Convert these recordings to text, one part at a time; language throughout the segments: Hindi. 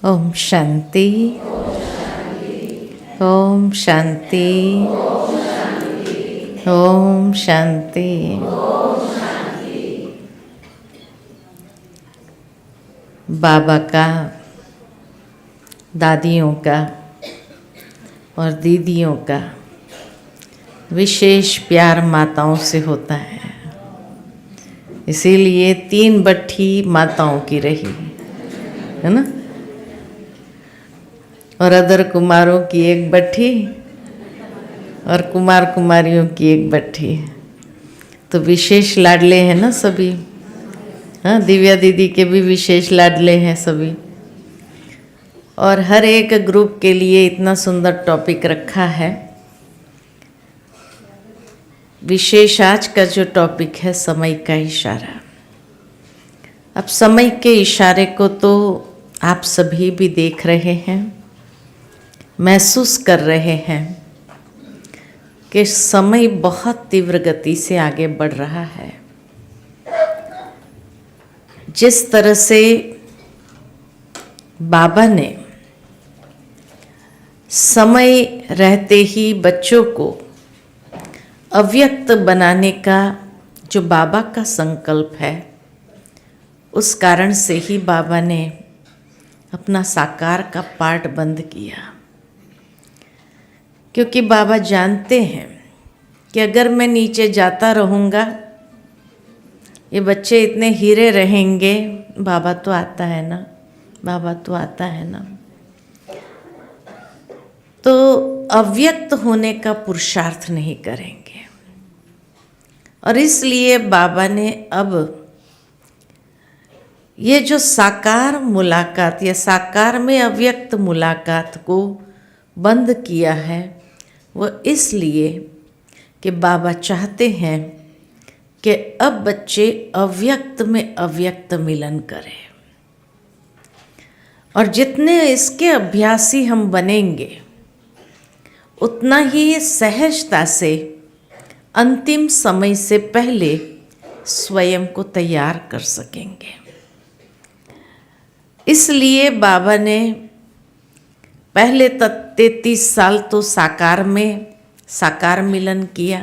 ओम शांति। ओम शांति। ओम शांति। बाबा का, दादियों का और दीदियों का विशेष प्यार माताओं से होता है, इसीलिए 3 बट्ठी माताओं की रही है ना, और अदर कुमारों की 1 बट्ठी और कुमार कुमारियों की 1 बट्ठी। तो विशेष लाडले हैं ना सभी। हाँ, दिव्या दीदी के भी विशेष लाडले हैं सभी। और हर एक ग्रुप के लिए इतना सुंदर टॉपिक रखा है। विशेष आज का जो टॉपिक है समय का इशारा। अब समय के इशारे को तो आप सभी भी देख रहे हैं, महसूस कर रहे हैं कि समय बहुत तीव्र गति से आगे बढ़ रहा है। जिस तरह से बाबा ने समय रहते ही बच्चों को अव्यक्त बनाने का जो बाबा का संकल्प है, उस कारण से ही बाबा ने अपना साकार का पार्ट बंद किया। क्योंकि बाबा जानते हैं कि अगर मैं नीचे जाता रहूँगा, ये बच्चे इतने हीरे रहेंगे, बाबा तो आता है ना, बाबा तो आता है ना, तो अव्यक्त होने का पुरुषार्थ नहीं करेंगे। और इसलिए बाबा ने अब ये जो साकार मुलाकात या साकार में अव्यक्त मुलाकात को बंद किया है, वो इसलिए कि बाबा चाहते हैं कि अब बच्चे अव्यक्त में अव्यक्त मिलन करें। और जितने इसके अभ्यासी हम बनेंगे, उतना ही सहजता से अंतिम समय से पहले स्वयं को तैयार कर सकेंगे। इसलिए बाबा ने पहले 33 साल तो साकार में साकार मिलन किया,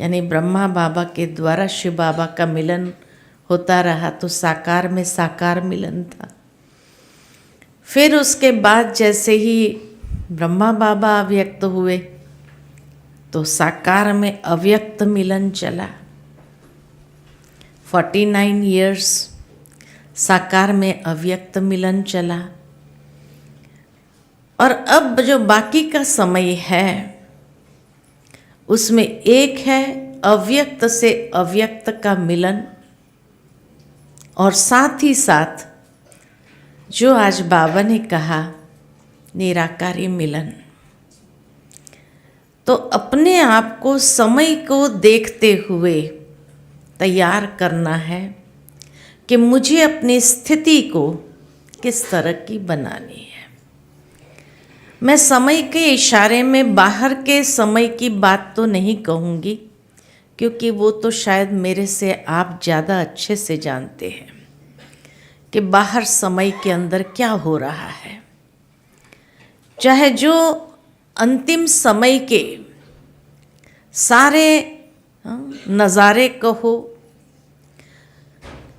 यानी ब्रह्मा बाबा के द्वारा शिव बाबा का मिलन होता रहा, तो साकार में साकार मिलन था। फिर उसके बाद जैसे ही ब्रह्मा बाबा अव्यक्त हुए, तो साकार में अव्यक्त मिलन चला। 49 ईयर्स साकार में अव्यक्त मिलन चला। और अब जो बाकी का समय है, उसमें एक है अव्यक्त से अव्यक्त का मिलन, और साथ ही साथ जो आज बाबा ने कहा निराकारी मिलन। तो अपने आप को समय को देखते हुए तैयार करना है कि मुझे अपनी स्थिति को किस तरह की बनानी है। मैं समय के इशारे में बाहर के समय की बात तो नहीं कहूँगी, क्योंकि वो तो शायद मेरे से आप ज़्यादा अच्छे से जानते हैं कि बाहर समय के अंदर क्या हो रहा है। चाहे जो अंतिम समय के सारे नज़ारे कहो,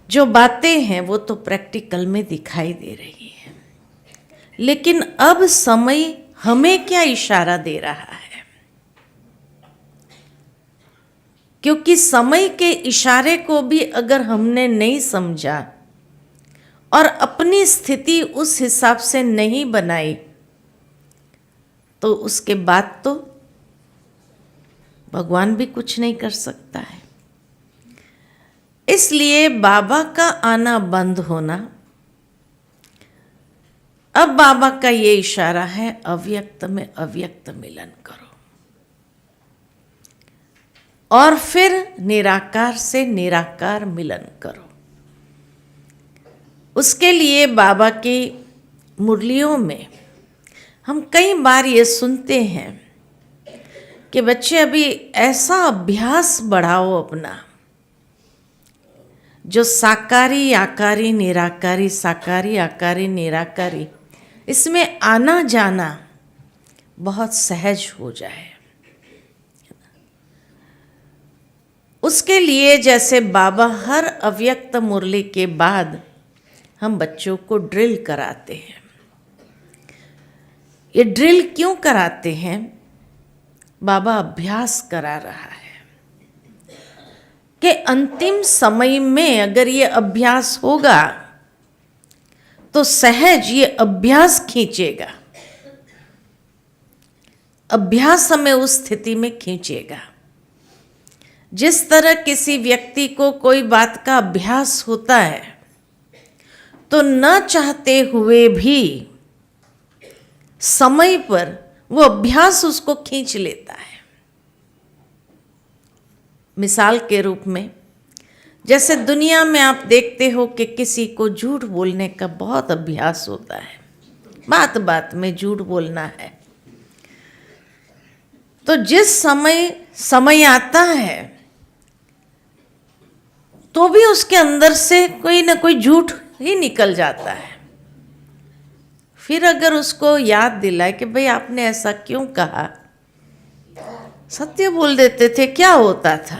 जो बातें हैं वो तो प्रैक्टिकल में दिखाई दे रही है, लेकिन अब समय हमें क्या इशारा दे रहा है। क्योंकि समय के इशारे को भी अगर हमने नहीं समझा और अपनी स्थिति उस हिसाब से नहीं बनाई, तो उसके बाद तो भगवान भी कुछ नहीं कर सकता है। इसलिए बाबा का आना बंद होना। अब बाबा का ये इशारा है, अव्यक्त में अव्यक्त मिलन करो, और फिर निराकार से निराकार मिलन करो। उसके लिए बाबा की मुरलियों में हम कई बार ये सुनते हैं कि बच्चे अभी ऐसा अभ्यास बढ़ाओ अपना जो साकारी आकारी निराकारी, साकारी आकारी निराकारी, इसमें आना जाना बहुत सहज हो जाए। उसके लिए जैसे बाबा हर अव्यक्त मुरली के बाद हम बच्चों को ड्रिल कराते हैं। ये ड्रिल क्यों कराते हैं? बाबा अभ्यास करा रहा है कि अंतिम समय में अगर ये अभ्यास होगा तो सहज ये अभ्यास खींचेगा, अभ्यास हमें उस स्थिति में खींचेगा। जिस तरह किसी व्यक्ति को कोई बात का अभ्यास होता है तो न चाहते हुए भी समय पर वो अभ्यास उसको खींच लेता है। मिसाल के रूप में जैसे दुनिया में आप देखते हो कि किसी को झूठ बोलने का बहुत अभ्यास होता है, बात बात में झूठ बोलना है। तो जिस समय आता है तो भी उसके अंदर से कोई ना कोई झूठ ही निकल जाता है। फिर अगर उसको याद दिलाए कि भाई आपने ऐसा क्यों कहा, सत्य बोल देते थे, क्या होता था?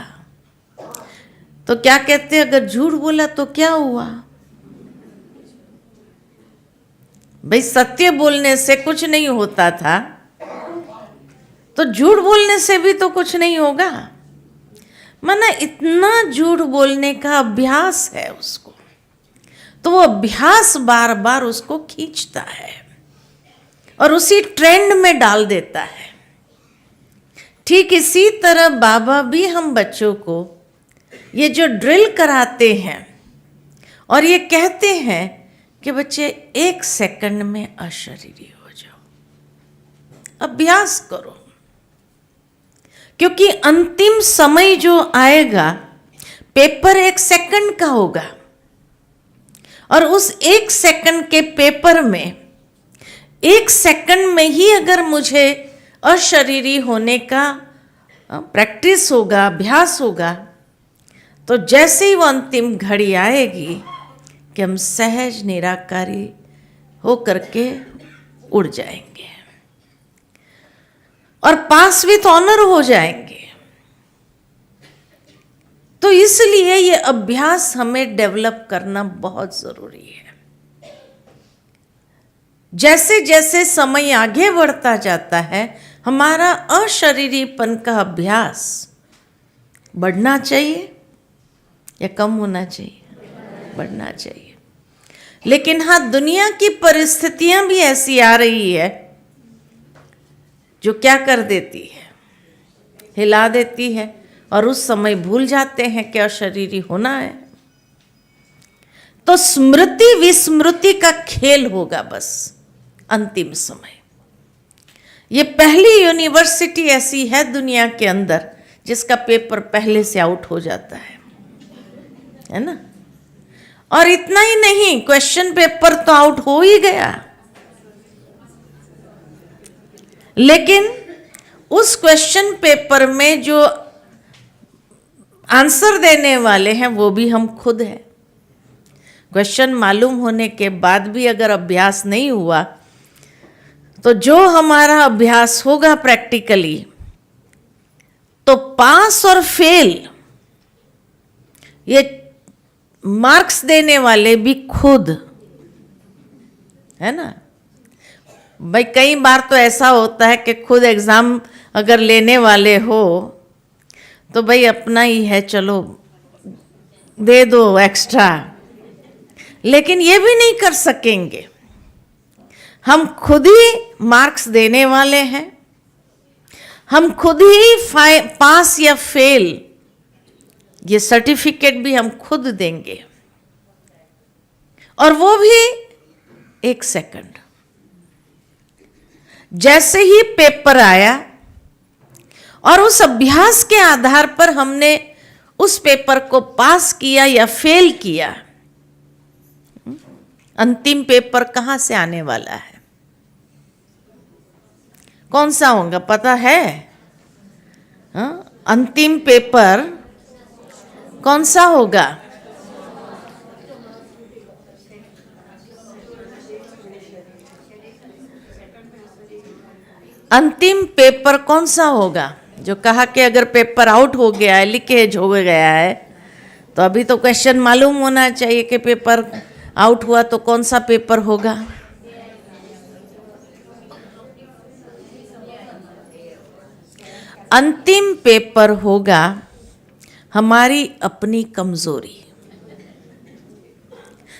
तो क्या कहते, अगर झूठ बोला तो क्या हुआ? भाई सत्य बोलने से कुछ नहीं होता था, तो झूठ बोलने से भी तो कुछ नहीं होगा। माना इतना झूठ बोलने का अभ्यास है उसको, तो वो अभ्यास बार बार उसको खींचता है और उसी ट्रेंड में डाल देता है। ठीक इसी तरह बाबा भी हम बच्चों को ये जो ड्रिल कराते हैं और ये कहते हैं कि बच्चे 1 सेकंड में अशरीरी हो जाओ, अभ्यास करो, क्योंकि अंतिम समय जो आएगा पेपर 1 सेकंड का होगा और उस 1 सेकंड के पेपर में 1 सेकंड में ही अगर मुझे अशरीरी होने का प्रैक्टिस होगा, अभ्यास होगा, तो जैसे ही वो अंतिम घड़ी आएगी कि हम सहज निराकारी हो करके उड़ जाएंगे और पास विथ ऑनर हो जाएंगे। तो इसलिए ये अभ्यास हमें डेवलप करना बहुत जरूरी है। जैसे जैसे समय आगे बढ़ता जाता है हमारा अशरीरीपन का अभ्यास बढ़ना चाहिए या कम होना चाहिए? बढ़ना चाहिए। लेकिन हाँ, दुनिया की परिस्थितियां भी ऐसी आ रही है जो क्या कर देती है, हिला देती है और उस समय भूल जाते हैं कि अशरीरी होना है। तो स्मृति विस्मृति का खेल होगा बस अंतिम समय। ये पहली यूनिवर्सिटी ऐसी है दुनिया के अंदर जिसका पेपर पहले से आउट हो जाता है ना? और इतना ही नहीं, क्वेश्चन पेपर तो आउट हो ही गया, लेकिन उस क्वेश्चन पेपर में जो आंसर देने वाले हैं वो भी हम खुद हैं। क्वेश्चन मालूम होने के बाद भी अगर अभ्यास नहीं हुआ तो जो हमारा अभ्यास होगा प्रैक्टिकली, तो पास और फेल ये मार्क्स देने वाले भी खुद है ना। भाई कई बार तो ऐसा होता है कि खुद एग्जाम अगर लेने वाले हो तो भाई अपना ही है, चलो दे दो एक्स्ट्रा, लेकिन ये भी नहीं कर सकेंगे। हम खुद ही मार्क्स देने वाले हैं, हम खुद ही पास या फेल ये सर्टिफिकेट भी हम खुद देंगे, और वो भी 1 सेकंड। जैसे ही पेपर आया और उस अभ्यास के आधार पर हमने उस पेपर को पास किया या फेल किया, अंतिम पेपर कहां से आने वाला है? कौन सा होगा पता है? अंतिम पेपर कौन सा होगा? अंतिम पेपर कौन सा होगा? जो कहा कि अगर पेपर आउट हो गया है, लीकेज हो गया है, तो अभी तो क्वेश्चन मालूम होना चाहिए कि पेपर आउट हुआ तो कौन सा पेपर होगा। अंतिम पेपर होगा हमारी अपनी कमजोरी,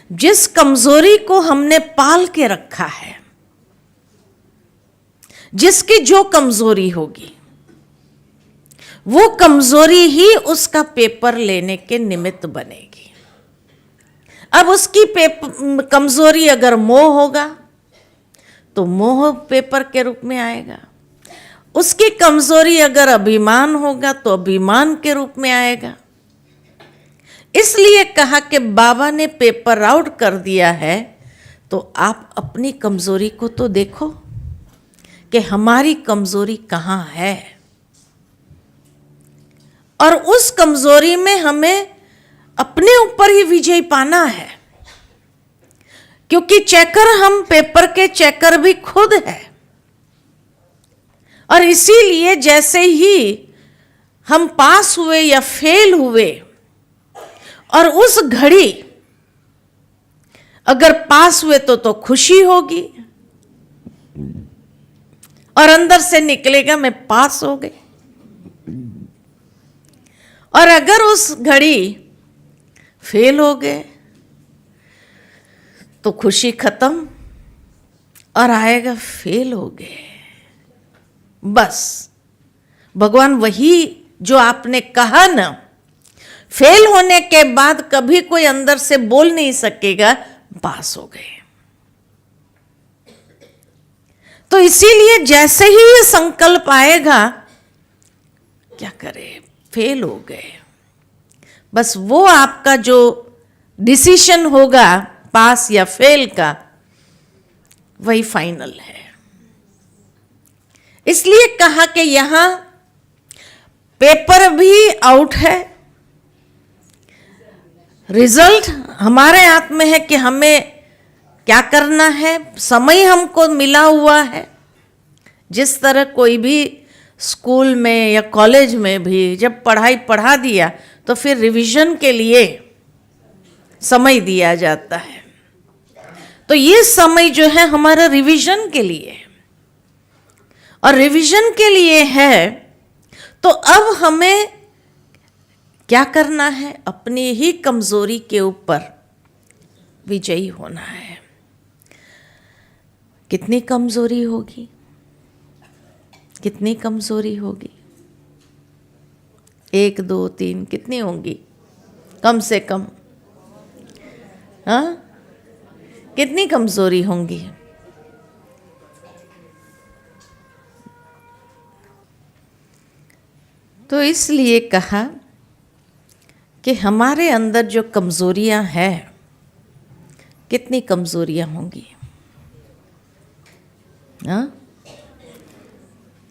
जिस कमजोरी को हमने पाल के रखा है, जिसकी जो कमजोरी होगी वो कमजोरी ही उसका पेपर लेने के निमित्त बनेगी। अब उसकी कमजोरी अगर मोह होगा तो मोह पेपर के रूप में आएगा, उसकी कमजोरी अगर अभिमान होगा तो अभिमान के रूप में आएगा। इसलिए कहा कि बाबा ने पेपर आउट कर दिया है तो आप अपनी कमजोरी को तो देखो कि हमारी कमजोरी कहाँ है, और उस कमजोरी में हमें अपने ऊपर ही विजय पाना है, क्योंकि चेकर हम पेपर के चेकर भी खुद है। और इसीलिए जैसे ही हम पास हुए या फेल हुए, और उस घड़ी अगर पास हुए तो खुशी होगी और अंदर से निकलेगा मैं पास हो गई, और अगर उस घड़ी फेल हो गए तो खुशी खत्म और आएगा फेल हो गए। बस भगवान वही जो आपने कहा ना, फेल होने के बाद कभी कोई अंदर से बोल नहीं सकेगा पास हो गए। तो इसीलिए जैसे ही ये संकल्प आएगा, क्या करें, फेल हो गए, बस वो आपका जो डिसीजन होगा पास या फेल का, वही फाइनल है। इसलिए कहा कि यहां पेपर भी आउट है, रिजल्ट हमारे हाथ में है कि हमें क्या करना है। समय हमको मिला हुआ है। जिस तरह कोई भी स्कूल में या कॉलेज में भी जब पढ़ाई पढ़ा दिया तो फिर रिवीजन के लिए समय दिया जाता है, तो ये समय जो है हमारा रिवीजन के लिए है। और रिवीजन के लिए है तो अब हमें क्या करना है, अपनी ही कमजोरी के ऊपर विजयी होना है। कितनी कमजोरी होगी, कितनी कमजोरी होगी, 1 2 3 कितनी होंगी कम से कम? हाँ, कितनी कमजोरी होंगी? तो इसलिए कहा कि हमारे अंदर जो कमजोरियां हैं, कितनी कमजोरियां होंगी। हाँ,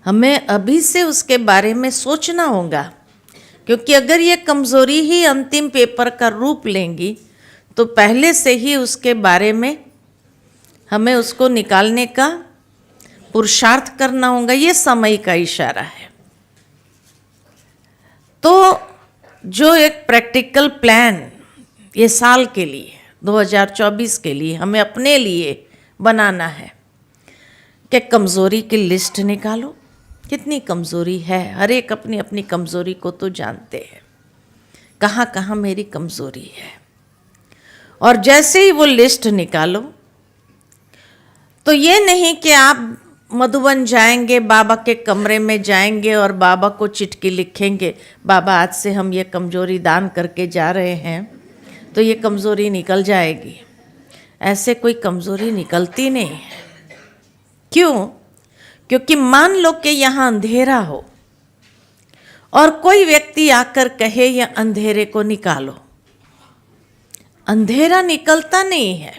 हमें अभी से उसके बारे में सोचना होगा, क्योंकि अगर ये कमजोरी ही अंतिम पेपर का रूप लेंगी तो पहले से ही उसके बारे में हमें उसको निकालने का पुरुषार्थ करना होगा। ये समय का इशारा है। तो जो एक प्रैक्टिकल प्लान ये साल के लिए 2024 के लिए हमें अपने लिए बनाना है कि कमज़ोरी की लिस्ट निकालो। कितनी कमज़ोरी है, हर एक अपनी अपनी कमज़ोरी को तो जानते हैं, कहाँ कहाँ मेरी कमज़ोरी है। और जैसे ही वो लिस्ट निकालो तो ये नहीं कि आप मधुबन जाएंगे, बाबा के कमरे में जाएंगे और बाबा को चिट्ठी लिखेंगे, बाबा आज से हम ये कमज़ोरी दान करके जा रहे हैं तो ये कमज़ोरी निकल जाएगी। ऐसे कोई कमज़ोरी निकलती नहीं है। क्यों? क्योंकि मान लो कि यहाँ अंधेरा हो और कोई व्यक्ति आकर कहे या अंधेरे को निकालो, अंधेरा निकलता नहीं है,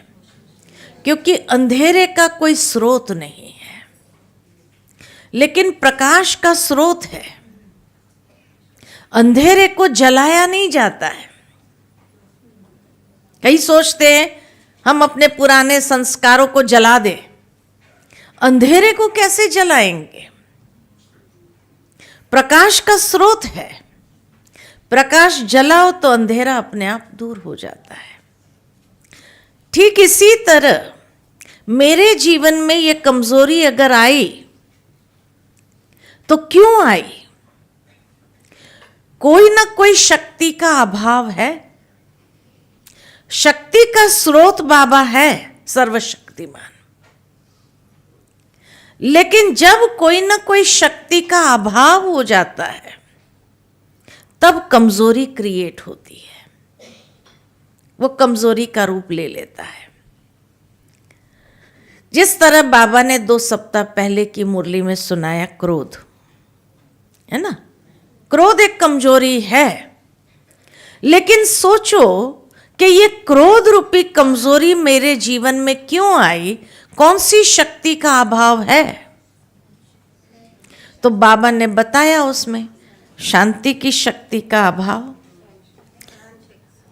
क्योंकि अंधेरे का कोई स्रोत नहीं है, लेकिन प्रकाश का स्रोत है। अंधेरे को जलाया नहीं जाता है। कई सोचते हैं हम अपने पुराने संस्कारों को जला दें, अंधेरे को कैसे जलाएंगे? प्रकाश का स्रोत है, प्रकाश जलाओ तो अंधेरा अपने आप दूर हो जाता है। ठीक इसी तरह मेरे जीवन में ये कमजोरी अगर आई तो क्यों आई? कोई ना कोई शक्ति का अभाव है। शक्ति का स्रोत बाबा है, सर्वशक्तिमान। लेकिन जब कोई ना कोई शक्ति का अभाव हो जाता है तब कमजोरी क्रिएट होती है, वो कमजोरी का रूप ले लेता है। जिस तरह बाबा ने 2 सप्ताह पहले की मुरली में सुनाया, क्रोध है ना, क्रोध एक कमजोरी है। लेकिन सोचो कि ये क्रोध रूपी कमजोरी मेरे जीवन में क्यों आई, कौन सी शक्ति का अभाव है? तो बाबा ने बताया उसमें शांति की शक्ति का अभाव,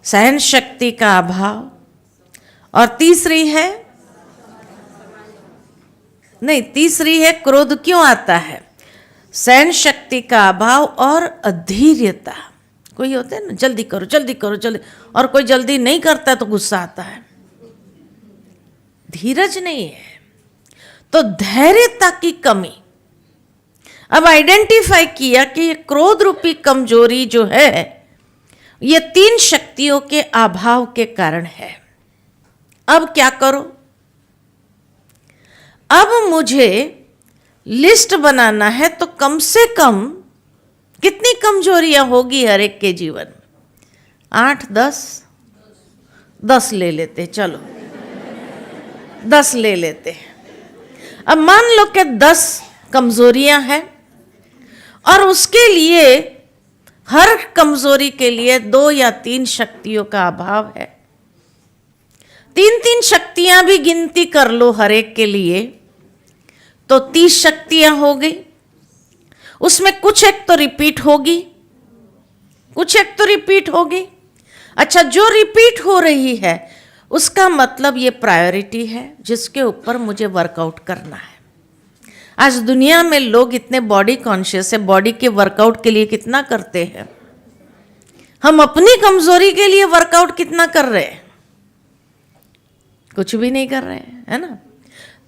सहन शक्ति का अभाव, और तीसरी है क्रोध क्यों आता है, सहन शक्ति का अभाव और अधीर्यता। कोई होता है ना, जल्दी करो जल्दी करो जल्दी, और कोई जल्दी नहीं करता तो गुस्सा आता है, धीरज नहीं है, तो धैर्यता की कमी। अब आइडेंटिफाई किया कि ये क्रोध रूपी कमजोरी जो है ये 3 शक्तियों के अभाव के कारण है। अब क्या करो? अब मुझे लिस्ट बनाना है, तो कम से कम कितनी कमजोरियां होगी हर एक के जीवन में? 8 10 ले लेते, चलो 10 ले लेते। अब मान लो कि 10 कमजोरियां हैं और उसके लिए हर कमजोरी के लिए 2 या 3 शक्तियों का अभाव है। 3 शक्तियां भी गिनती कर लो हर एक के लिए, तो 30 शक्तियां हो गई। उसमें कुछ एक तो रिपीट होगी, अच्छा, जो रिपीट हो रही है उसका मतलब ये प्रायोरिटी है जिसके ऊपर मुझे वर्कआउट करना है। आज दुनिया में लोग इतने बॉडी कॉन्शियस है, बॉडी के वर्कआउट के लिए कितना करते हैं, हम अपनी कमजोरी के लिए वर्कआउट कितना कर रहे हैं? कुछ भी नहीं कर रहे हैं, है ना।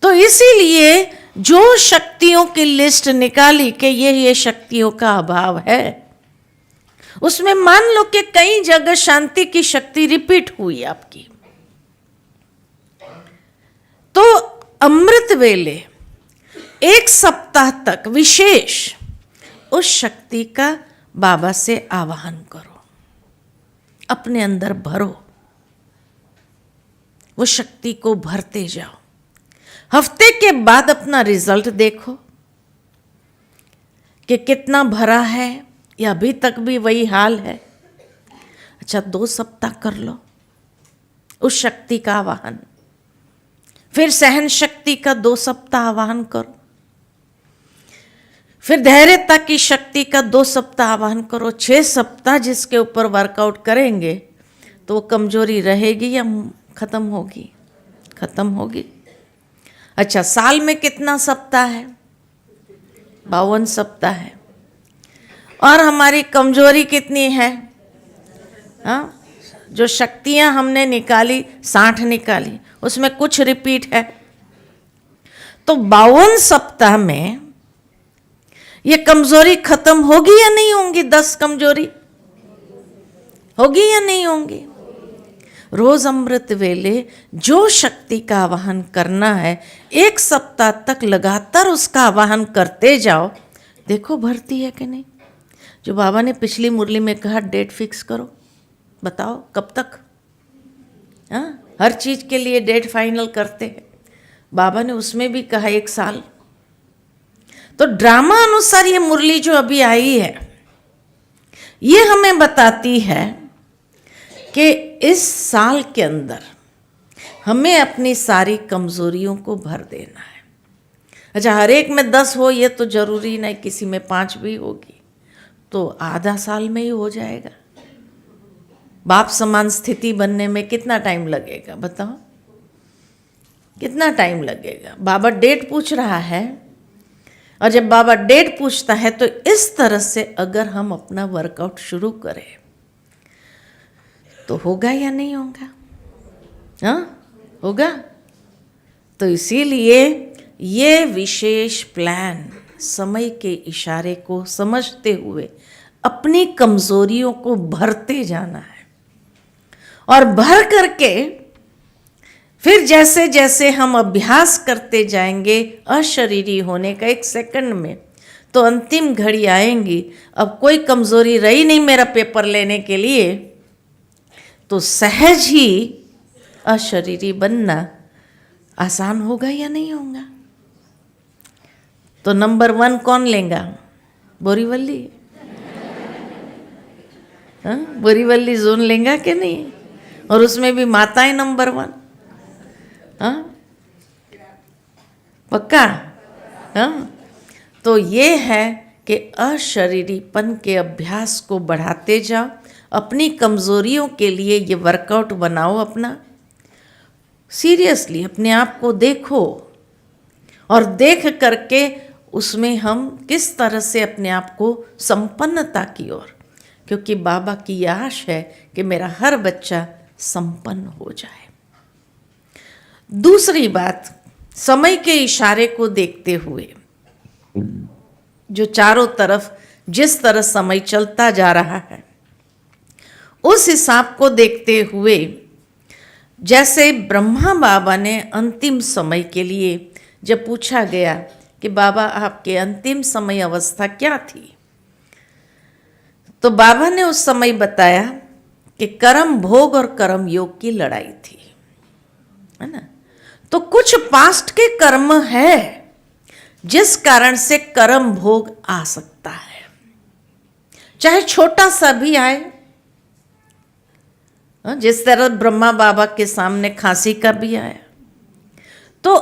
तो इसीलिए जो शक्तियों की लिस्ट निकाली कि ये शक्तियों का अभाव है, उसमें मान लो कि कई जगह शांति की शक्ति रिपीट हुई आपकी, तो अमृत वेले 1 सप्ताह तक विशेष उस शक्ति का बाबा से आवाहन करो, अपने अंदर भरो, वो शक्ति को भरते जाओ। हफ्ते के बाद अपना रिजल्ट देखो कि कितना भरा है या अभी तक भी वही हाल है। अच्छा, 2 सप्ताह कर लो उस शक्ति का आवाहन, फिर सहन शक्ति का 2 सप्ताह आवाहन करो, फिर धैर्यता की शक्ति का 2 सप्ताह आवाहन करो। 6 सप्ताह जिसके ऊपर वर्कआउट करेंगे तो वो कमजोरी रहेगी या खत्म होगी? खत्म होगी। अच्छा, साल में कितना सप्ताह है? 52 सप्ताह है। और हमारी कमजोरी कितनी है? हाँ, जो शक्तियां हमने निकाली 60 निकाली, उसमें कुछ रिपीट है। तो 52 सप्ताह में ये कमजोरी खत्म होगी या नहीं होंगी? 10 कमजोरी होगी या नहीं होंगी? रोज अमृत वेले जो शक्ति का आवाहन करना है 1 सप्ताह तक लगातार उसका आवाहन करते जाओ, देखो भरती है कि नहीं। जो बाबा ने पिछली मुरली में कहा डेट फिक्स करो, बताओ कब तक? हाँ, हर चीज के लिए डेट फाइनल करते हैं। बाबा ने उसमें भी कहा 1 साल। तो ड्रामा अनुसार ये मुरली जो अभी आई है ये हमें बताती है कि इस साल के अंदर हमें अपनी सारी कमजोरियों को भर देना है। अच्छा, हर एक में 10 हो ये तो जरूरी नहीं, किसी में 5 भी होगी, तो आधा साल में ही हो जाएगा। बाप समान स्थिति बनने में कितना टाइम लगेगा बताओ? कितना टाइम लगेगा? बाबा डेट पूछ रहा है, और जब बाबा डेट पूछता है तो इस तरह से अगर हम अपना वर्कआउट शुरू करें तो होगा या नहीं होगा? हाँ, होगा। तो इसीलिए ये विशेष प्लान समय के इशारे को समझते हुए अपनी कमजोरियों को भरते जाना है, और भर करके फिर जैसे जैसे हम अभ्यास करते जाएंगे अशरीरी होने का, 1 सेकंड में तो अंतिम घड़ी आएंगी, अब कोई कमजोरी रही नहीं मेरा पेपर लेने के लिए, तो सहज ही अशरीरी बनना आसान होगा या नहीं होगा? तो नंबर 1 कौन लेगा? बोरीवली? हाँ, बोरीवली जोन लेगा कि नहीं? और उसमें भी माताएं नंबर 1? हाँ, पक्का? हाँ, तो ये है कि अशरीरीपन के अभ्यास को बढ़ाते जाओ, अपनी कमजोरियों के लिए ये वर्कआउट बनाओ अपना। सीरियसली अपने आप को देखो, और देख करके उसमें हम किस तरह से अपने आप को संपन्नता की ओर, क्योंकि बाबा की आश है कि मेरा हर बच्चा संपन्न हो जाए। दूसरी बात, समय के इशारे को देखते हुए, जो चारों तरफ जिस तरह समय चलता जा रहा है उस हिसाब को देखते हुए, जैसे ब्रह्मा बाबा ने अंतिम समय के लिए जब पूछा गया कि बाबा आपके अंतिम समय अवस्था क्या थी, तो बाबा ने उस समय बताया कि कर्म भोग और कर्म योग की लड़ाई थी, है ना। तो कुछ पास्ट के कर्म है जिस कारण से कर्म भोग आ सकता है, चाहे छोटा सा भी आए। जिस तरह ब्रह्मा बाबा के सामने खांसी का भी आया, तो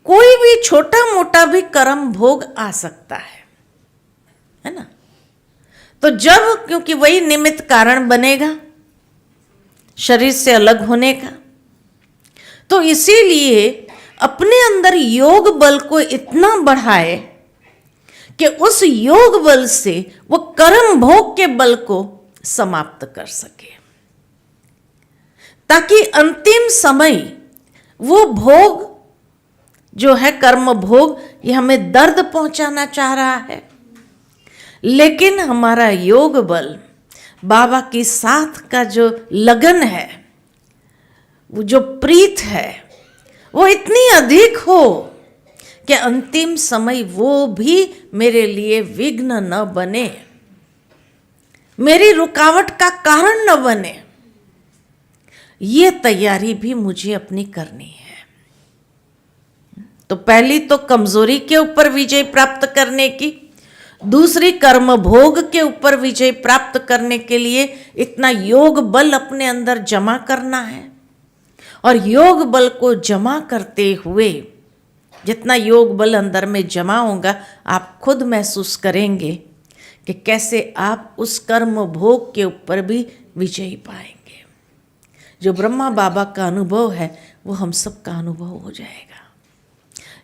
कोई भी छोटा मोटा भी कर्म भोग आ सकता है ना। तो जब, क्योंकि वही निमित्त कारण बनेगा शरीर से अलग होने का, तो इसीलिए अपने अंदर योग बल को इतना बढ़ाए कि उस योग बल से वो कर्म भोग के बल को समाप्त कर सके, ताकि अंतिम समय वो भोग जो है कर्म भोग, ये हमें दर्द पहुंचाना चाह रहा है, लेकिन हमारा योग बल, बाबा की साथ का जो लगन है, वो जो प्रीत है, वो इतनी अधिक हो कि अंतिम समय वो भी मेरे लिए विघ्न न बने, मेरी रुकावट का कारण न बने। ये तैयारी भी मुझे अपनी करनी है। तो पहली तो कमजोरी के ऊपर विजय प्राप्त करने की, दूसरी कर्म भोग के ऊपर विजय प्राप्त करने के लिए इतना योग बल अपने अंदर जमा करना है। और योग बल को जमा करते हुए, जितना योग बल अंदर में जमा होगा, आप खुद महसूस करेंगे कि कैसे आप उस कर्म भोग के ऊपर भी विजयी पाएंगे। जो ब्रह्मा बाबा का अनुभव है वो हम सबका अनुभव हो जाएगा।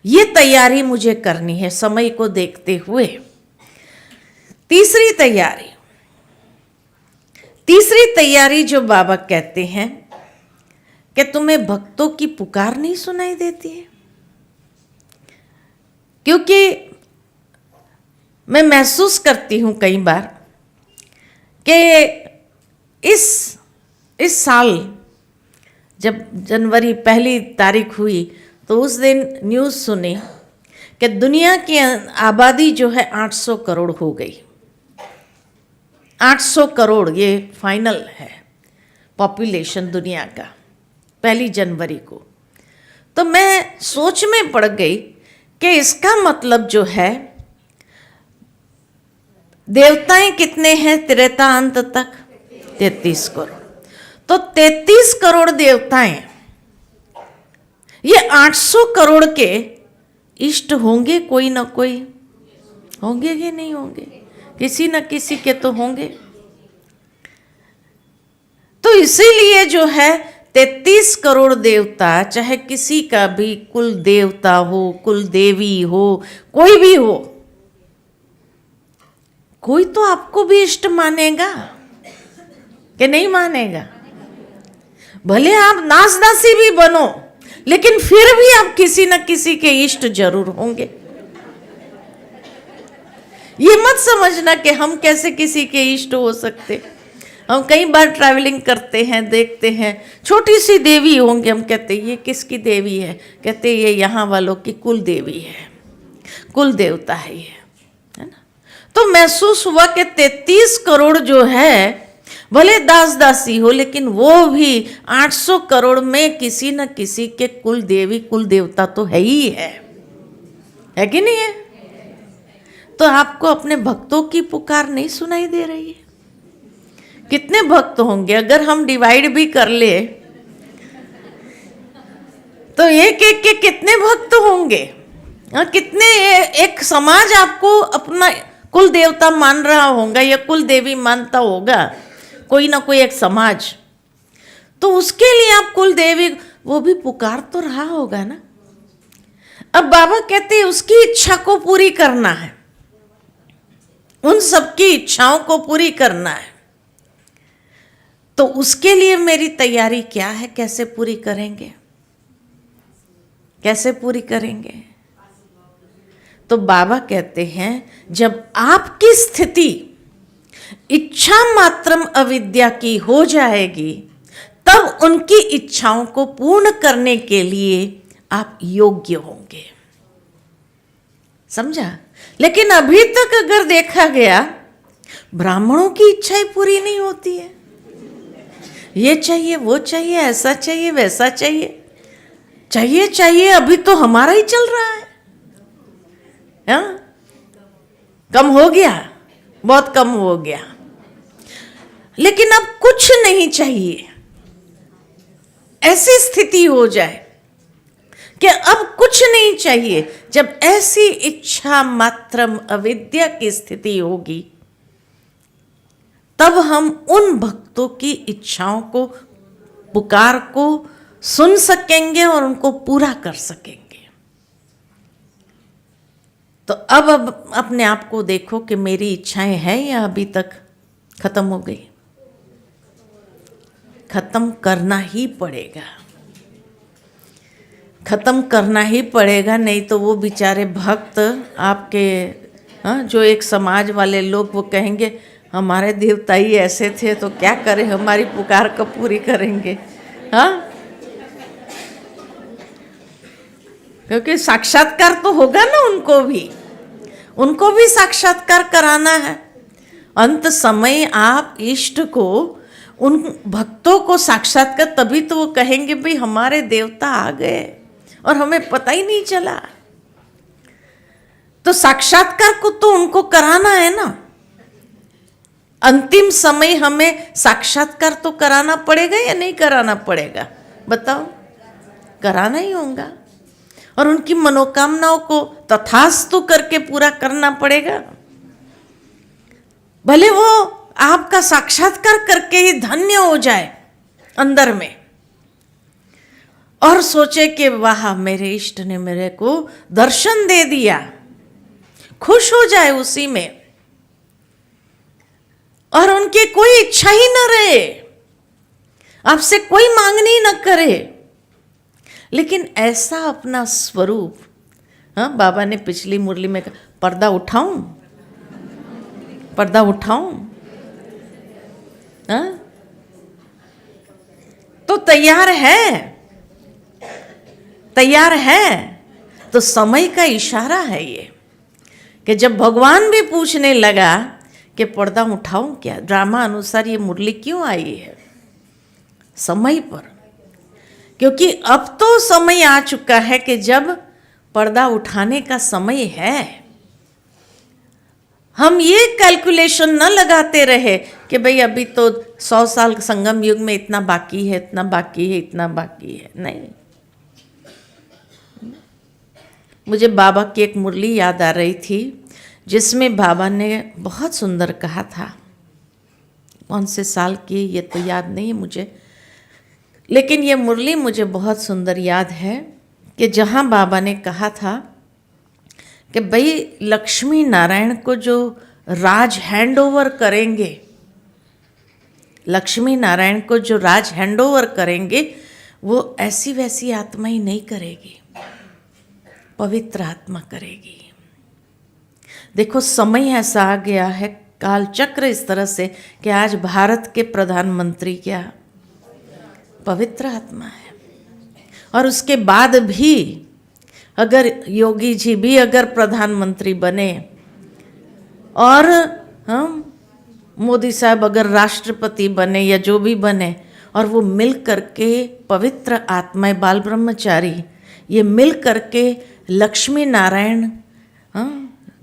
ये तैयारी मुझे करनी है समय को देखते हुए। तीसरी तैयारी जो बाबा कहते हैं कि तुम्हें भक्तों की पुकार नहीं सुनाई देती है, क्योंकि मैं महसूस करती हूं कई बार कि इस साल जब जनवरी 1 तारीख हुई तो उस दिन न्यूज़ सुनी कि दुनिया की आबादी जो है 800 करोड़ हो गई। 800 करोड़ ये फाइनल है पॉपुलेशन दुनिया का 1 जनवरी को। तो मैं सोच में पड़ गई कि इसका मतलब जो है, देवताएं कितने हैं त्रेता अंत तक? 33 करोड़। तो 33 करोड़ देवताएं, ये 800 करोड़ के इष्ट होंगे, कोई ना कोई होंगे कि नहीं होंगे? किसी न किसी के तो होंगे। तो इसीलिए जो है 33 करोड़ देवता, चाहे किसी का भी कुल देवता हो, कुल देवी हो, कोई भी हो, कोई तो आपको भी इष्ट मानेगा कि नहीं मानेगा। भले आप नास नासी भी बनो, लेकिन फिर भी आप किसी न किसी के इष्ट जरूर होंगे। ये मत समझना कि हम कैसे किसी के इष्ट हो सकते। हम कई बार ट्रैवलिंग करते हैं, देखते हैं छोटी सी देवी होंगे, हम कहते ये किसकी देवी है, कहते ये यहाँ वालों की कुल देवी है, कुल देवता है ये, है ना। तो महसूस हुआ कि 33 करोड़ जो है, भले दास दासी हो, लेकिन वो भी 800 करोड़ में किसी न किसी के कुल देवी कुल देवता तो है ही है कि नहीं है। तो आपको अपने भक्तों की पुकार नहीं सुनाई दे रही है? कितने भक्त होंगे? अगर हम डिवाइड भी कर ले तो एक एक के कितने भक्त होंगे? कितने एक समाज आपको अपना कुल देवता मान रहा होगा या कुल देवी मानता होगा, कोई ना कोई एक समाज। तो उसके लिए आप कुल देवी वो भी पुकार तो रहा होगा ना। अब बाबा कहते हैं उसकी इच्छा को पूरी करना है, उन सबकी इच्छाओं को पूरी करना है। तो उसके लिए मेरी तैयारी क्या है, कैसे पूरी करेंगे, कैसे पूरी करेंगे? तो बाबा कहते हैं जब आपकी स्थिति इच्छा मात्रम अविद्या की हो जाएगी, तब उनकी इच्छाओं को पूर्ण करने के लिए आप योग्य होंगे। समझा? लेकिन अभी तक अगर देखा गया, ब्राह्मणों की इच्छाएं पूरी नहीं होती है। ये चाहिए, वो चाहिए, ऐसा चाहिए, वैसा चाहिए, चाहिए चाहिए, अभी तो हमारा ही चल रहा है। हाँ? कम हो गया, बहुत कम हो गया, लेकिन अब कुछ नहीं चाहिए। ऐसी स्थिति हो जाए कि अब कुछ नहीं चाहिए, जब ऐसी इच्छा मात्रम अविद्या की स्थिति होगी, तब हम उन भक्तों की इच्छाओं को, पुकार को सुन सकेंगे और उनको पूरा कर सकेंगे। तो अब अपने आप को देखो कि मेरी इच्छाएं हैं या अभी तक खत्म हो गई? खत्म करना ही पड़ेगा, खत्म करना ही पड़ेगा, नहीं तो वो बेचारे भक्त आपके, जो एक समाज वाले लोग, वो कहेंगे हमारे देवता ही ऐसे थे तो क्या करें, हमारी पुकार कब पूरी करेंगे। हाँ, क्योंकि साक्षात्कार तो होगा ना, उनको भी साक्षात्कार कराना है। अंत समय आप इष्ट को, उन भक्तों को साक्षात्कार, तभी तो वो कहेंगे भाई हमारे देवता आ गए और हमें पता ही नहीं चला। तो साक्षात्कार को तो उनको कराना है ना। अंतिम समय हमें साक्षात्कार तो कराना पड़ेगा या नहीं कराना पड़ेगा? बताओ, कराना ही होगा। और उनकी मनोकामनाओं को तथास्तु करके पूरा करना पड़ेगा। भले वो आपका साक्षात्कार करके ही धन्य हो जाए अंदर में, और सोचे कि वाह मेरे इष्ट ने मेरे को दर्शन दे दिया, खुश हो जाए उसी में, और उनकी कोई इच्छा ही न रहे, आपसे कोई मांगनी न करे, लेकिन ऐसा अपना स्वरूप। हाँ, बाबा ने पिछली मुरली में कहा, पर्दा उठाऊं, पर्दा उठाऊं। हाँ, तो तैयार है, तैयार है। तो समय का इशारा है ये, कि जब भगवान भी पूछने लगा कि पर्दा उठाऊं क्या, ड्रामा अनुसार ये मुरली क्यों आई है, समय पर। क्योंकि अब तो समय आ चुका है कि जब पर्दा उठाने का समय है। हम ये कैलकुलेशन न लगाते रहे कि भाई अभी तो 100 साल संगम युग में इतना बाकी है, इतना बाकी है, इतना बाकी है। नहीं, मुझे बाबा की एक मुरली याद आ रही थी, जिसमें बाबा ने बहुत सुंदर कहा था। कौन से साल की ये तो याद नहीं मुझे, लेकिन ये मुरली मुझे बहुत सुंदर याद है कि जहाँ बाबा ने कहा था कि भाई लक्ष्मी नारायण को जो राज हैंड ओवर करेंगे, लक्ष्मी नारायण को जो राज हैंड ओवर करेंगे वो ऐसी वैसी आत्मा ही नहीं करेगी, पवित्र आत्मा करेगी। देखो समय ऐसा आ गया है, काल चक्र इस तरह से कि आज भारत के प्रधानमंत्री क्या पवित्र आत्मा है। और उसके बाद भी अगर योगी जी भी अगर प्रधानमंत्री बने और हम मोदी साहब अगर राष्ट्रपति बने या जो भी बने, और वो मिल करके पवित्र आत्माएं बाल ब्रह्मचारी ये मिल करके लक्ष्मी नारायण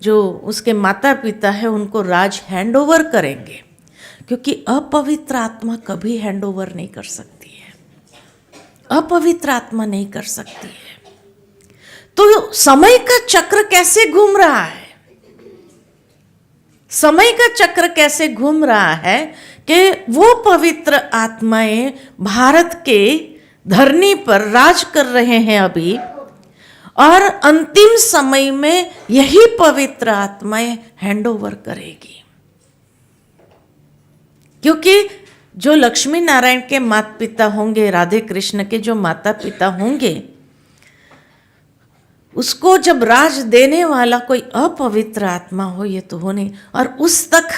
जो उसके माता पिता है उनको राज हैंड ओवर करेंगे, क्योंकि अपवित्र आत्मा कभी हैंड ओवर नहीं कर सकती है, अपवित्र आत्मा नहीं कर सकती है। तो समय का चक्र कैसे घूम रहा है, समय का चक्र कैसे घूम रहा है कि वो पवित्र आत्माएं भारत के धरनी पर राज कर रहे हैं अभी, और अंतिम समय में यही पवित्र आत्माएं हैंड ओवर करेगी। क्योंकि जो लक्ष्मी नारायण के माता पिता होंगे, राधे कृष्ण के जो माता पिता होंगे, उसको जब राज देने वाला कोई अपवित्र आत्मा हो, ये तो हो नहीं, और उस तक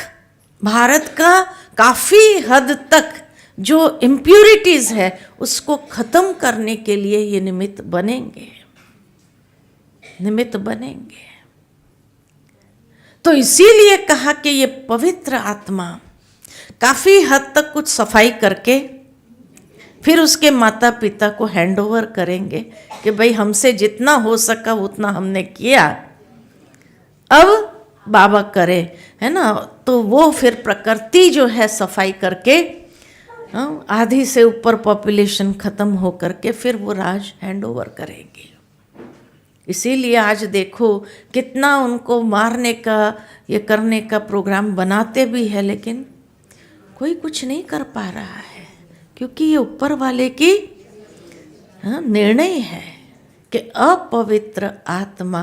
भारत का काफी हद तक जो इम्प्यूरिटीज है उसको खत्म करने के लिए ये निमित्त बनेंगे, निमित्त बनेंगे। तो इसीलिए कहा कि ये पवित्र आत्मा काफी हद तक कुछ सफाई करके फिर उसके माता पिता को हैंड ओवर करेंगे कि भाई हमसे जितना हो सका उतना हमने किया, अब बाबा करे, है ना। तो वो फिर प्रकृति जो है सफाई करके आधी से ऊपर पॉपुलेशन खत्म हो करके फिर वो राज हैंड ओवर करेंगे। इसीलिए आज देखो कितना उनको मारने का ये करने का प्रोग्राम बनाते भी है, लेकिन कोई कुछ नहीं कर पा रहा है, क्योंकि ये ऊपर वाले की निर्णय है कि अपवित्र आत्मा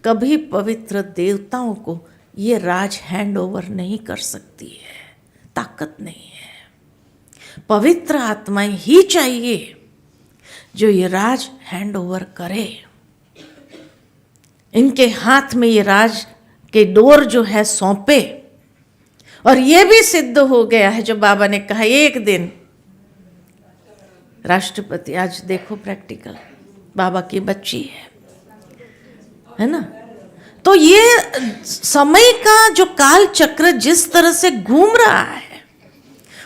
कभी पवित्र देवताओं को ये राज हैंड ओवर नहीं कर सकती है, ताकत नहीं है। पवित्र आत्माएं ही चाहिए जो ये राज हैंड ओवर करे। इनके हाथ में ये राज के डोर जो है सौंपे। और ये भी सिद्ध हो गया है जो बाबा ने कहा एक दिन राष्ट्रपति, आज देखो प्रैक्टिकल बाबा की बच्ची है ना। तो ये समय का जो काल चक्र जिस तरह से घूम रहा है,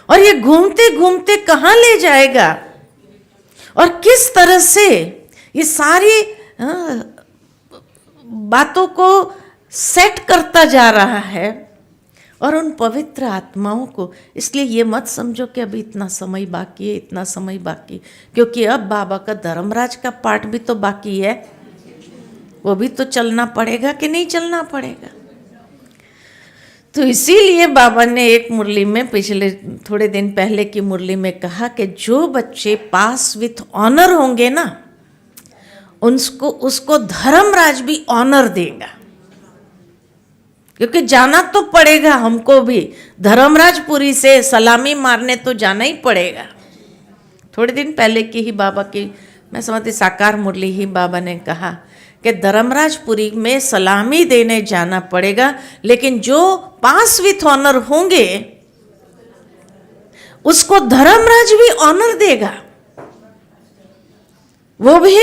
और ये घूमते घूमते कहाँ ले जाएगा और किस तरह से ये सारी बातों को सेट करता जा रहा है, और उन पवित्र आत्माओं को। इसलिए ये मत समझो कि अभी इतना समय बाकी है, इतना समय बाकी, क्योंकि अब बाबा का धर्मराज का पार्ट भी तो बाकी है, वो भी तो चलना पड़ेगा कि नहीं चलना पड़ेगा। तो इसीलिए बाबा ने एक मुरली में, पिछले थोड़े दिन पहले की मुरली में कहा कि जो बच्चे पास विथ ऑनर होंगे ना, उसको धर्मराज भी ऑनर देगा, क्योंकि जाना तो पड़ेगा हमको भी धर्मराजपुरी से सलामी मारने, तो जाना ही पड़ेगा। थोड़े दिन पहले की ही बाबा की मैं समझती साकार मुरली ही बाबा ने कहा कि धर्मराजपुरी में सलामी देने जाना पड़ेगा, लेकिन जो पास विथ ऑनर होंगे उसको धर्मराज भी ऑनर देगा, वो भी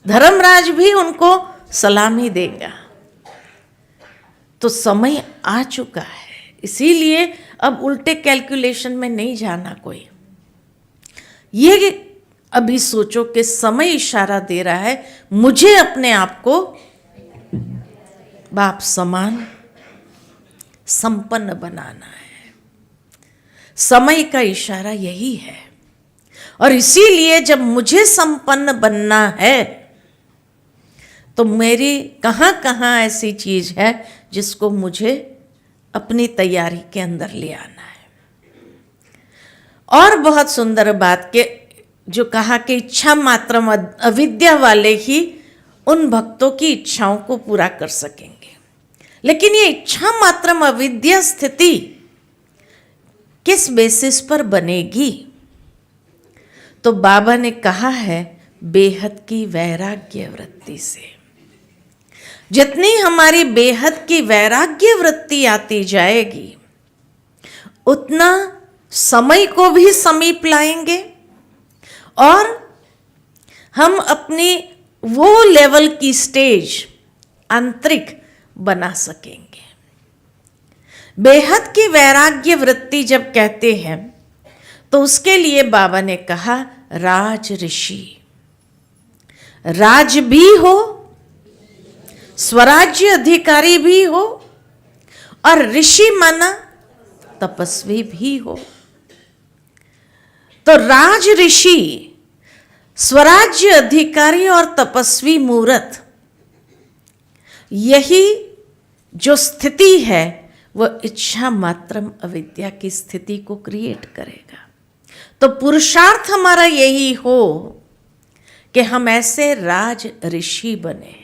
धर्मराज भी उनको सलामी देगा। तो समय आ चुका है, इसीलिए अब उल्टे कैलकुलेशन में नहीं जाना कोई। ये अभी सोचो कि समय इशारा दे रहा है मुझे अपने आप को बाप समान संपन्न बनाना है। समय का इशारा यही है, और इसीलिए जब मुझे संपन्न बनना है तो मेरी कहाँ कहाँ ऐसी चीज है जिसको मुझे अपनी तैयारी के अंदर ले आना है। और बहुत सुंदर बात कि जो कहा कि इच्छा मात्र अविद्या वाले ही उन भक्तों की इच्छाओं को पूरा कर सकेंगे। लेकिन ये इच्छा मात्रम अविद्या स्थिति किस बेसिस पर बनेगी? तो बाबा ने कहा है बेहद की वैराग्य वृत्ति से। जितनी हमारी बेहद की वैराग्य वृत्ति आती जाएगी उतना समय को भी समीप लाएंगे और हम अपनी वो लेवल की स्टेज आंतरिक बना सकेंगे। बेहद की वैराग्य वृत्ति जब कहते हैं तो उसके लिए बाबा ने कहा राज ऋषि, राज भी हो, स्वराज्य अधिकारी भी हो और ऋषि माना तपस्वी भी हो। तो राज ऋषि, स्वराज्य अधिकारी और तपस्वी मूर्त, यही जो स्थिति है वह इच्छा मात्रम अविद्या की स्थिति को क्रिएट करेगा। तो पुरुषार्थ हमारा यही हो कि हम ऐसे राज ऋषि बने,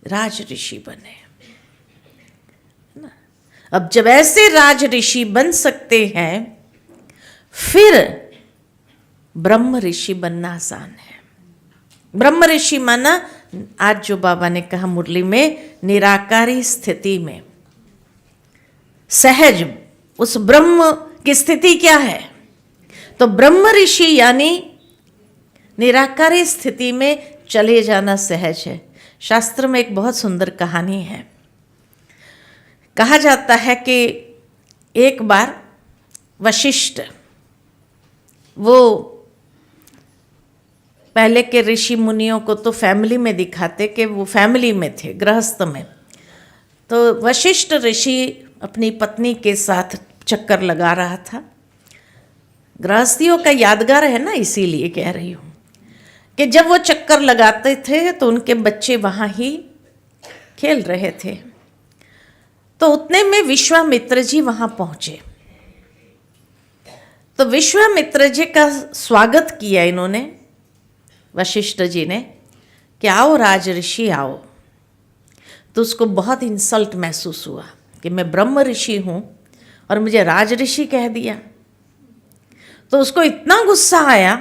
राज ऋषि बने ना। अब जब ऐसे राज ऋषि बन सकते हैं फिर ब्रह्म ऋषि बनना आसान है। ब्रह्म ऋषि माना आज जो बाबा ने कहा मुरली में, निराकारी स्थिति में सहज उस ब्रह्म की स्थिति क्या है? तो ब्रह्म ऋषि यानी निराकारी स्थिति में चले जाना सहज है। शास्त्र में एक बहुत सुंदर कहानी है। कहा जाता है कि एक बार वशिष्ठ, वो पहले के ऋषि मुनियों को तो फैमिली में दिखाते कि वो फैमिली में थे, गृहस्थ में। तो वशिष्ठ ऋषि अपनी पत्नी के साथ चक्कर लगा रहा था। गृहस्थियों का यादगार है ना, इसीलिए कह रही हूँ कि जब वो चक्कर लगाते थे तो उनके बच्चे वहाँ ही खेल रहे थे। तो उतने में विश्वामित्र जी वहाँ पहुँचे। तो विश्वामित्र जी का स्वागत किया इन्होंने, वशिष्ठ जी ने, कि आओ राज ऋषि आओ। तो उसको बहुत इंसल्ट महसूस हुआ कि मैं ब्रह्म ऋषि हूँ और मुझे राज ऋषि कह दिया। तो उसको इतना गुस्सा आया,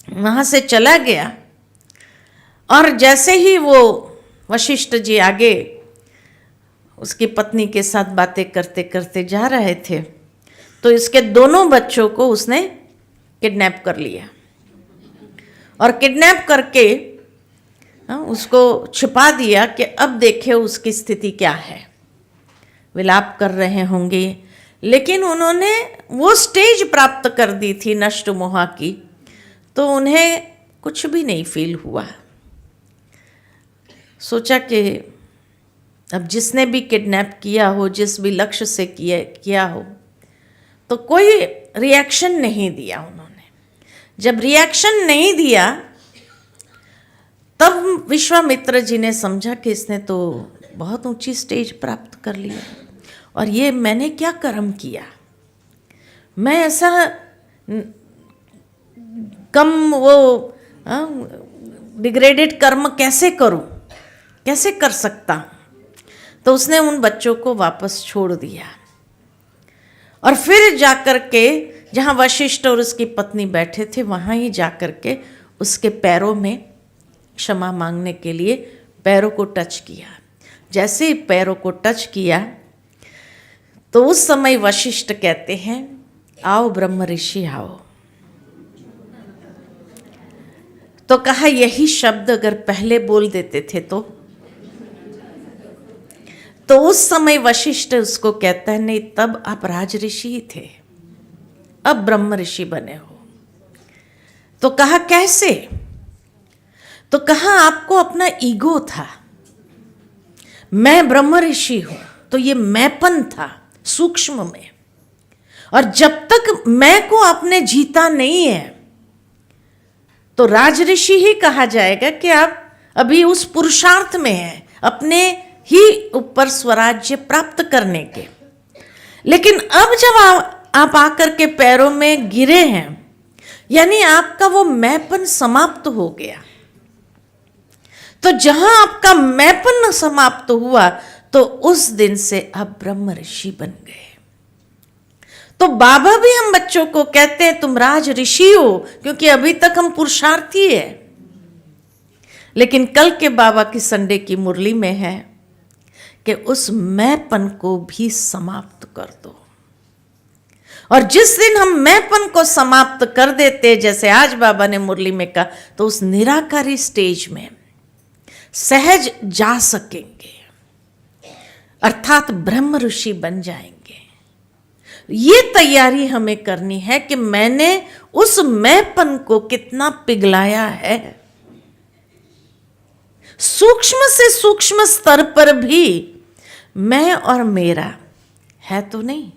वहाँ से चला गया। और जैसे ही वो वशिष्ठ जी आगे उसकी पत्नी के साथ बातें करते करते जा रहे थे तो इसके दोनों बच्चों को उसने किडनैप कर लिया और किडनैप करके उसको छिपा दिया कि अब देखे उसकी स्थिति क्या है। विलाप कर रहे होंगे, लेकिन उन्होंने वो स्टेज प्राप्त कर दी थी नष्ट मोहा की, तो उन्हें कुछ भी नहीं फील हुआ। सोचा कि अब जिसने भी किडनैप किया हो, जिस भी लक्ष्य से किया हो, तो कोई रिएक्शन नहीं दिया उन्होंने। जब रिएक्शन नहीं दिया तब विश्वामित्र जी ने समझा कि इसने तो बहुत ऊंची स्टेज प्राप्त कर लिया और ये मैंने क्या कर्म किया, मैं ऐसा कम वो डिग्रेडेड कर्म कैसे करूं, कैसे कर सकता हूं। तो उसने उन बच्चों को वापस छोड़ दिया और फिर जाकर के जहाँ वशिष्ठ और उसकी पत्नी बैठे थे वहाँ ही जाकर के उसके पैरों में क्षमा मांगने के लिए पैरों को टच किया। जैसे ही पैरों को टच किया तो उस समय वशिष्ठ कहते हैं, आओ ब्रह्म ऋषि आओ। तो कहा यही शब्द अगर पहले बोल देते थे तो उस समय वशिष्ठ उसको कहता है, नहीं तब आप राज ऋषि ही थे, अब ब्रह्म ऋषि बने हो। तो कहा कैसे? तो कहा आपको अपना ईगो था, मैं ब्रह्म ऋषि हूं, तो ये मैंपन था सूक्ष्म में, और जब तक मैं को आपने जीता नहीं है तो राज ऋषि ही कहा जाएगा कि आप अभी उस पुरुषार्थ में हैं अपने ही ऊपर स्वराज्य प्राप्त करने के। लेकिन अब जब आप आकर के पैरों में गिरे हैं यानी आपका वो मैंपन समाप्त हो गया। तो जहां आपका मैंपन समाप्त हुआ तो उस दिन से आप ब्रह्म ऋषि बन गए। तो बाबा भी हम बच्चों को कहते हैं तुम राज ऋषि हो, क्योंकि अभी तक हम पुरुषार्थी है। लेकिन कल के बाबा की संडे की मुरली में है कि उस मैंपन को भी समाप्त कर दो। और जिस दिन हम मैंपन को समाप्त कर देते, जैसे आज बाबा ने मुरली में कहा, तो उस निराकारी स्टेज में सहज जा सकेंगे, अर्थात ब्रह्म ऋषि बन जाएंगे। ये तैयारी हमें करनी है कि मैंने उस मैंपन को कितना पिघलाया है। सूक्ष्म से सूक्ष्म स्तर पर भी मैं और मेरा है तो नहीं।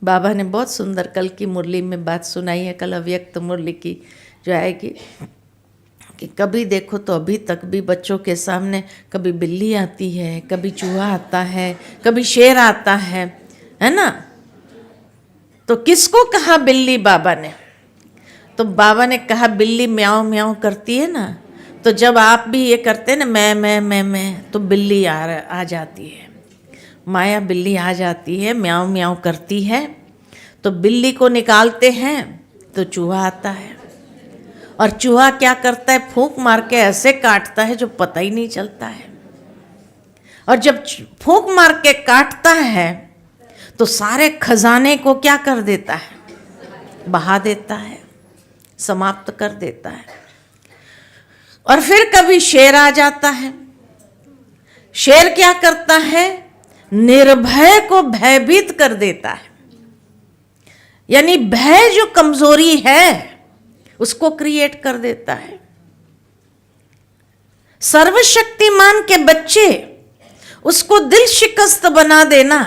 बाबा ने बहुत सुंदर कल की मुरली में बात सुनाई है, कल अव्यक्त मुरली की जो आएगी, कि कभी देखो तो अभी तक भी बच्चों के सामने कभी बिल्ली आती है, कभी चूहा आता है, कभी शेर आता है ना। तो किसको कहा बिल्ली बाबा ने? तो बाबा ने कहा बिल्ली म्याऊं म्याऊं करती है ना, तो जब आप भी ये करते हैं ना मैं, तो बिल्ली आ जाती है, माया बिल्ली आ जाती है, म्याऊं म्याऊं करती है। तो बिल्ली को निकालते हैं तो चूहा आता है, और चूहा क्या करता है, फूंक मार के ऐसे काटता है जो पता ही नहीं चलता है। और जब फूंक मार के काटता है तो सारे खजाने को क्या कर देता है, बहा देता है, समाप्त कर देता है। और फिर कभी शेर आ जाता है। शेर क्या करता है, निर्भय को भयभीत कर देता है। यानी भय जो कमजोरी है उसको क्रिएट कर देता है। सर्वशक्तिमान के बच्चे उसको दिल शिकस्त बना देना,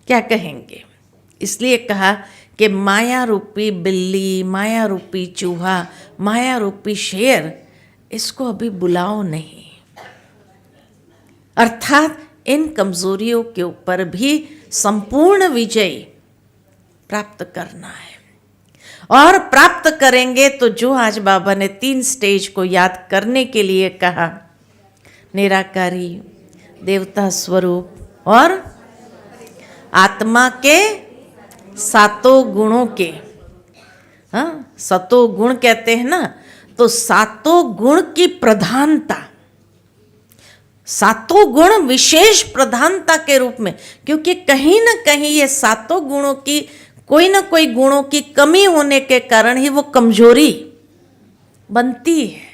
क्या कहेंगे? इसलिए कहा कि माया रूपी बिल्ली, माया रूपी चूहा, माया रूपी शेर, इसको अभी बुलाओ नहीं। अर्थात इन कमजोरियों के ऊपर भी संपूर्ण विजय प्राप्त करना है। और प्राप्त करेंगे तो जो आज बाबा ने 3 स्टेज को याद करने के लिए कहा, निराकारी, देवता स्वरूप और आत्मा के 7 गुणों के, हाँ 7 गुण कहते हैं ना, तो 7 गुण की प्रधानता, 7 गुण विशेष प्रधानता के रूप में, क्योंकि कहीं ना कहीं ये 7 गुणों की कोई ना कोई गुणों की कमी होने के कारण ही वो कमजोरी बनती है।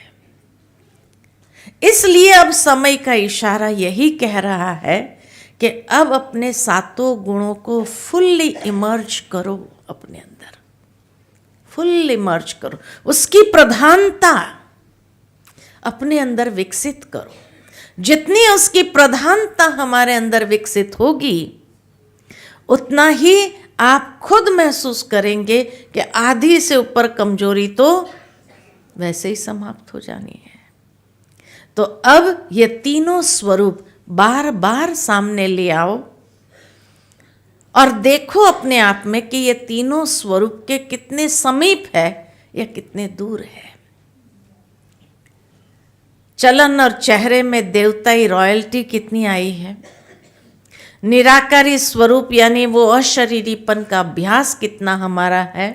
इसलिए अब समय का इशारा यही कह रहा है कि अब अपने 7 गुणों को फुल्ली इमर्ज करो, अपने अंदर फुल इमर्ज करो, उसकी प्रधानता अपने अंदर विकसित करो। जितनी उसकी प्रधानता हमारे अंदर विकसित होगी, उतना ही आप खुद महसूस करेंगे कि आधी से ऊपर कमजोरी तो वैसे ही समाप्त हो जानी है। तो अब ये तीनों स्वरूप बार बार सामने ले आओ और देखो अपने आप में कि ये तीनों स्वरूप के कितने समीप है या कितने दूर है। चलन और चेहरे में देवताई रॉयल्टी कितनी आई है। निराकारी स्वरूप यानी वो अशरीरीपन का अभ्यास कितना हमारा है,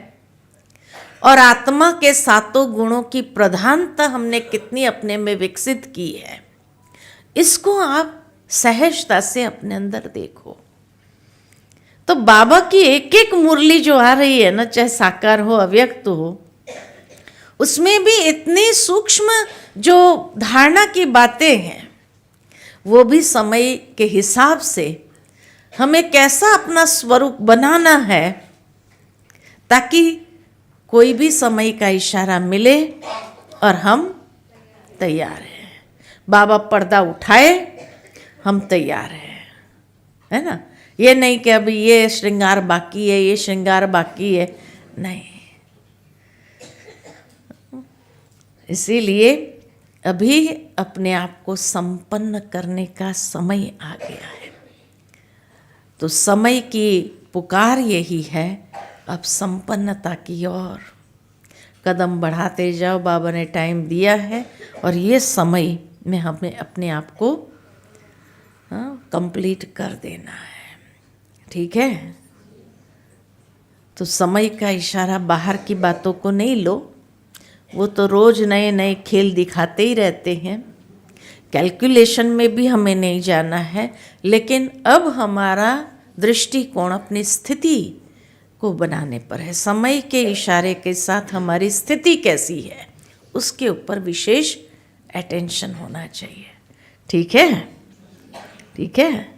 और आत्मा के 7 गुणों की प्रधानता हमने कितनी अपने में विकसित की है। इसको आप सहजता से अपने अंदर देखो। तो बाबा की एक एक मुरली जो आ रही है ना, चाहे साकार हो अव्यक्त हो, उसमें भी इतनी सूक्ष्म जो धारणा की बातें हैं, वो भी समय के हिसाब से हमें कैसा अपना स्वरूप बनाना है, ताकि कोई भी समय का इशारा मिले और हम तैयार हैं। बाबा पर्दा उठाए, हम तैयार हैं, है ना। ये नहीं कि अभी ये श्रृंगार बाकी है, ये श्रृंगार बाकी है, नहीं। इसीलिए अभी अपने आप को संपन्न करने का समय आ गया है। तो समय की पुकार यही है, अब संपन्नता की ओर कदम बढ़ाते जाओ। बाबा ने टाइम दिया है और ये समय में हमें अपने आप को कंप्लीट कर देना है, ठीक है। तो समय का इशारा बाहर की बातों को नहीं लो, वो तो रोज़ नए नए खेल दिखाते ही रहते हैं। कैलकुलेशन में भी हमें नहीं जाना है, लेकिन अब हमारा दृष्टिकोण अपनी स्थिति को बनाने पर है। समय के इशारे के साथ हमारी स्थिति कैसी है उसके ऊपर विशेष अटेंशन होना चाहिए, ठीक है, ठीक है।